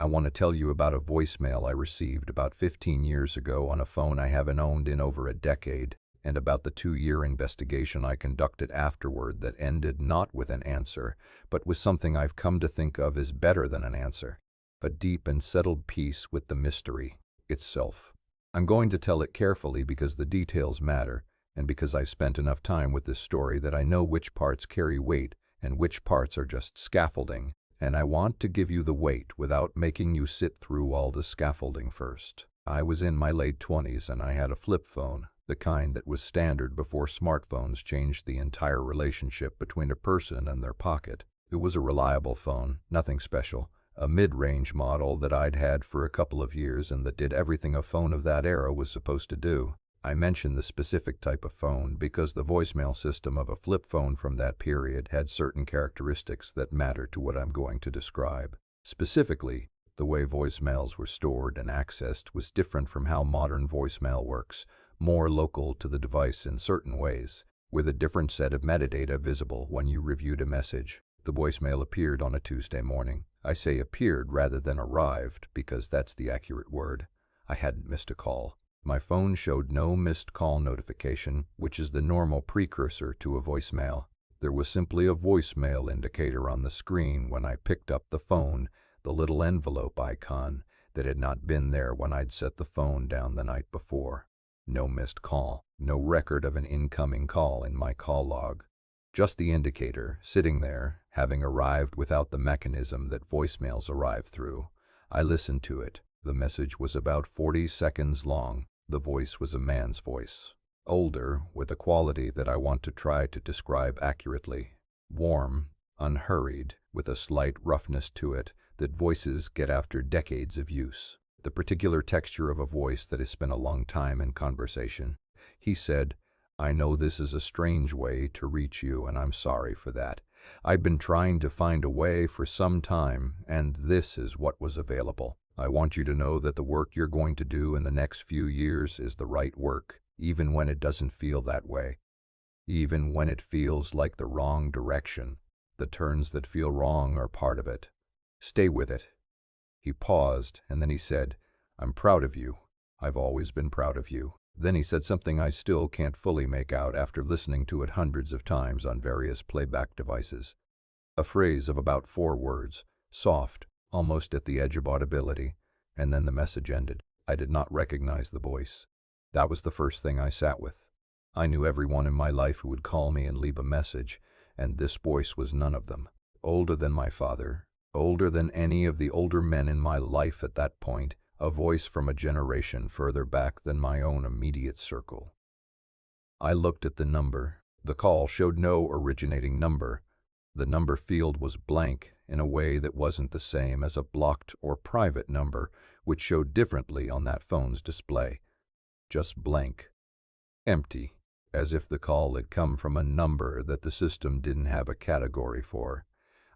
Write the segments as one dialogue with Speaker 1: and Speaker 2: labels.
Speaker 1: I want to tell you about a voicemail I received about 15 years ago on a phone I haven't owned in over a decade, and about the 2-year investigation I conducted afterward that ended not with an answer, but with something I've come to think of as better than an answer, a deep and settled peace with the mystery itself. I'm going to tell it carefully because the details matter, and because I've spent enough time with this story that I know which parts carry weight and which parts are just scaffolding, and I want to give you the weight without making you sit through all the scaffolding first. I was in my late 20s and I had a flip phone, the kind that was standard before smartphones changed the entire relationship between a person and their pocket. It was a reliable phone, nothing special, a mid-range model that I'd had for a couple of years and that did everything a phone of that era was supposed to do. I mention the specific type of phone because the voicemail system of a flip phone from that period had certain characteristics that matter to what I'm going to describe. Specifically, the way voicemails were stored and accessed was different from how modern voicemail works, more local to the device in certain ways, with a different set of metadata visible when you reviewed a message. The voicemail appeared on a Tuesday morning. I say appeared rather than arrived because that's the accurate word. I hadn't missed a call. My phone showed no missed call notification, which is the normal precursor to a voicemail. There was simply a voicemail indicator on the screen when I picked up the phone, the little envelope icon that had not been there when I'd set the phone down the night before. No missed call, no record of an incoming call in my call log. Just the indicator, sitting there, having arrived without the mechanism that voicemails arrive through. I listened to it. The message was about 40 seconds long. The voice was a man's voice. Older, with a quality that I want to try to describe accurately. Warm, unhurried, with a slight roughness to it that voices get after decades of use. The particular texture of a voice that has spent a long time in conversation. He said, "I know this is a strange way to reach you, and I'm sorry for that. I've been trying to find a way for some time, and this is what was available. I want you to know that the work you're going to do in the next few years is the right work, even when it doesn't feel that way. Even when it feels like the wrong direction. The turns that feel wrong are part of it. Stay with it." He paused, and then he said, "I'm proud of you. I've always been proud of you." Then he said something I still can't fully make out after listening to it hundreds of times on various playback devices. A phrase of about 4 words, soft, almost at the edge of audibility, and then the message ended. I did not recognize the voice. That was the first thing I sat with. I knew everyone in my life who would call me and leave a message, and this voice was none of them. Older than my father, older than any of the older men in my life at that point, a voice from a generation further back than my own immediate circle. I looked at the number. The call showed no originating number. The number field was blank in a way that wasn't the same as a blocked or private number, which showed differently on that phone's display. Just blank. Empty, as if the call had come from a number that the system didn't have a category for.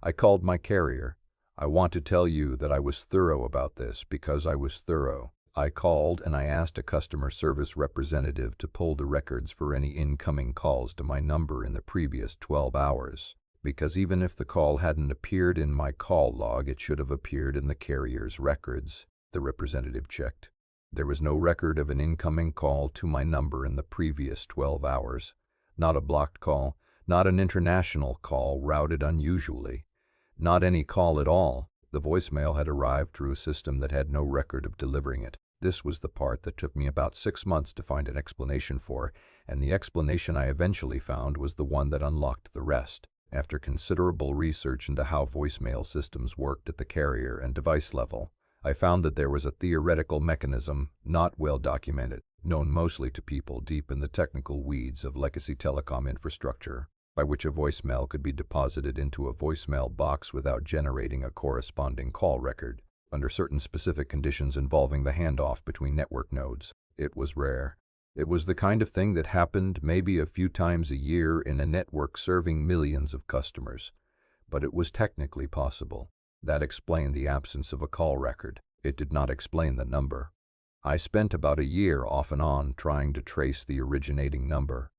Speaker 1: I called my carrier. I want to tell you that I was thorough about this because I was thorough. I called and I asked a customer service representative to pull the records for any incoming calls to my number in the previous 12 hours. Because even if the call hadn't appeared in my call log, it should have appeared in the carrier's records. The representative checked. There was no record of an incoming call to my number in the previous 12 hours. Not a blocked call, not an international call routed unusually. Not any call at all. The voicemail had arrived through a system that had no record of delivering it. This was the part that took me about 6 months to find an explanation for, and the explanation I eventually found was the one that unlocked the rest. After considerable research into how voicemail systems worked at the carrier and device level, I found that there was a theoretical mechanism, not well documented, known mostly to people deep in the technical weeds of legacy telecom infrastructure, by which a voicemail could be deposited into a voicemail box without generating a corresponding call record, under certain specific conditions involving the handoff between network nodes. It was rare. It was the kind of thing that happened maybe a few times a year in a network serving millions of customers, but it was technically possible. That explained the absence of a call record. It did not explain the number. I spent about a year off and on trying to trace the originating number.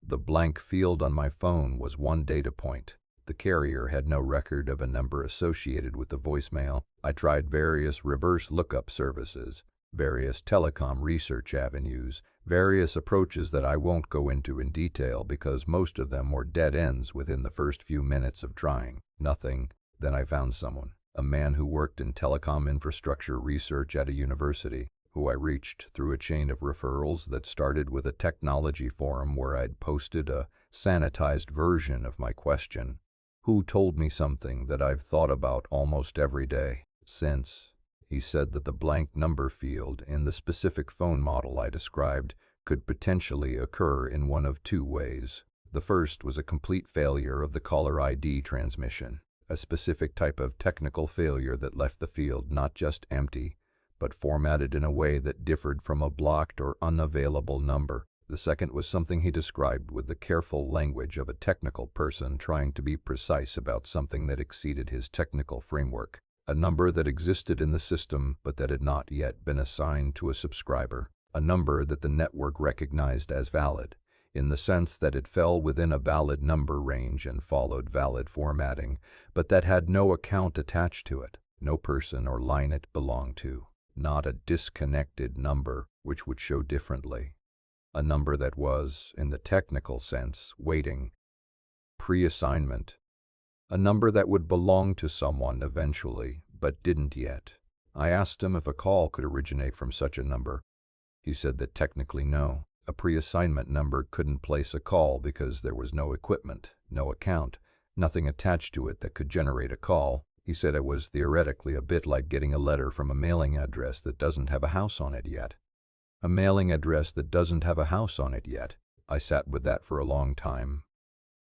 Speaker 1: The blank field on my phone was one data point. The carrier had no record of a number associated with the voicemail. I tried various reverse lookup services, various telecom research avenues, various approaches that I won't go into in detail because most of them were dead ends within the first few minutes of trying. Nothing. Then I found someone, a man who worked in telecom infrastructure research at a university, who I reached through a chain of referrals that started with a technology forum where I'd posted a sanitized version of my question, who told me something that I've thought about almost every day since. He said that the blank number field in the specific phone model I described could potentially occur in one of two ways. The first was a complete failure of the caller ID transmission, a specific type of technical failure that left the field not just empty, but formatted in a way that differed from a blocked or unavailable number. The second was something he described with the careful language of a technical person trying to be precise about something that exceeded his technical framework. A number that existed in the system but that had not yet been assigned to a subscriber. A number that the network recognized as valid, in the sense that it fell within a valid number range and followed valid formatting, but that had no account attached to it, no person or line it belonged to. Not a disconnected number, which would show differently. A number that was, in the technical sense, waiting. Pre-assignment. A number that would belong to someone eventually, but didn't yet. I asked him if a call could originate from such a number. He said that technically no. A pre-assignment number couldn't place a call because there was no equipment, no account, nothing attached to it that could generate a call. He said it was theoretically a bit like getting a letter from a mailing address that doesn't have a house on it yet. A mailing address that doesn't have a house on it yet. I sat with that for a long time.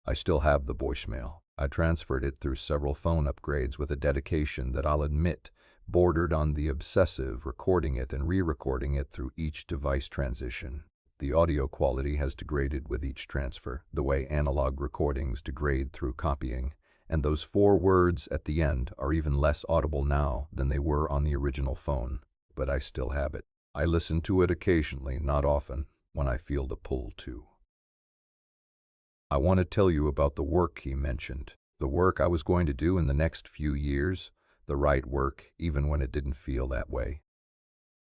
Speaker 1: I still have the voicemail. I transferred it through several phone upgrades with a dedication that I'll admit bordered on the obsessive, recording it and re-recording it through each device transition. The audio quality has degraded with each transfer, the way analog recordings degrade through copying, and those 4 words at the end are even less audible now than they were on the original phone, but I still have it. I listen to it occasionally, not often, when I feel the pull to. I want to tell you about the work he mentioned, the work I was going to do in the next few years, the right work even when it didn't feel that way.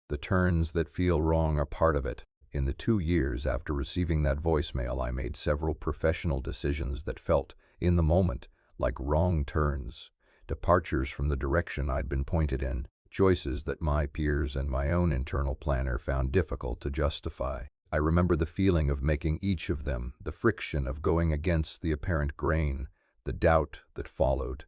Speaker 1: The turns that feel wrong are part of it. In the 2 years after receiving that voicemail, I made several professional decisions that felt, in the moment, like wrong turns, departures from the direction I'd been pointed in, choices that my peers and my own internal planner found difficult to justify. I remember the feeling of making each of them, the friction of going against the apparent grain, the doubt that followed.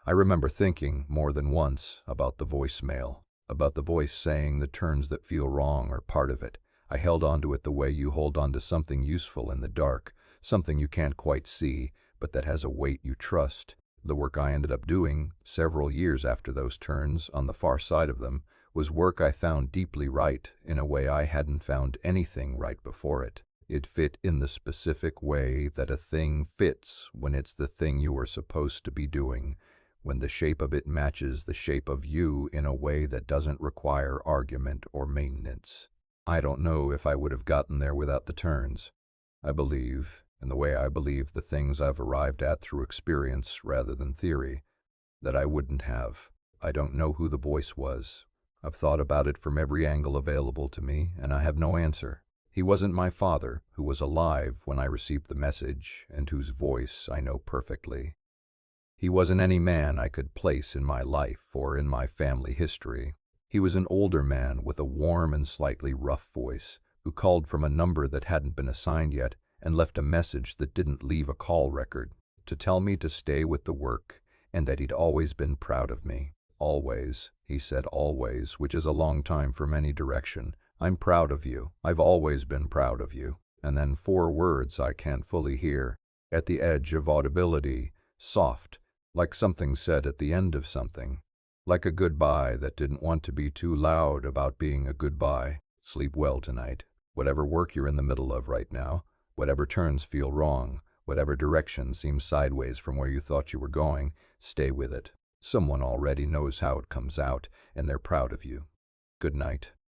Speaker 1: I remember thinking, more than once, about the voicemail, about the voice saying the turns that feel wrong are part of it. I held onto it the way you hold onto something useful in the dark, something you can't quite see, but that has a weight you trust. The work I ended up doing, several years after those turns, on the far side of them, was work I found deeply right in a way I hadn't found anything right before it. It fit in the specific way that a thing fits when it's the thing you are supposed to be doing, when the shape of it matches the shape of you in a way that doesn't require argument or maintenance. I don't know if I would have gotten there without the turns. I believe, in the way I believe the things I've arrived at through experience rather than theory, that I wouldn't have. I don't know who the voice was. I've thought about it from every angle available to me, and I have no answer. He wasn't my father, who was alive when I received the message, and whose voice I know perfectly. He wasn't any man I could place in my life or in my family history. He was an older man with a warm and slightly rough voice, who called from a number that hadn't been assigned yet and left a message that didn't leave a call record, to tell me to stay with the work and that he'd always been proud of me. Always, he said always, which is a long time from any direction. I'm proud of you. I've always been proud of you. And then 4 words I can't fully hear, at the edge of audibility, soft, like something said at the end of something. Like a goodbye that didn't want to be too loud about being a goodbye. Sleep well tonight. Whatever work you're in the middle of right now, whatever turns feel wrong, whatever direction seems sideways from where you thought you were going, stay with it. Someone already knows how it comes out, and they're proud of you. Good night.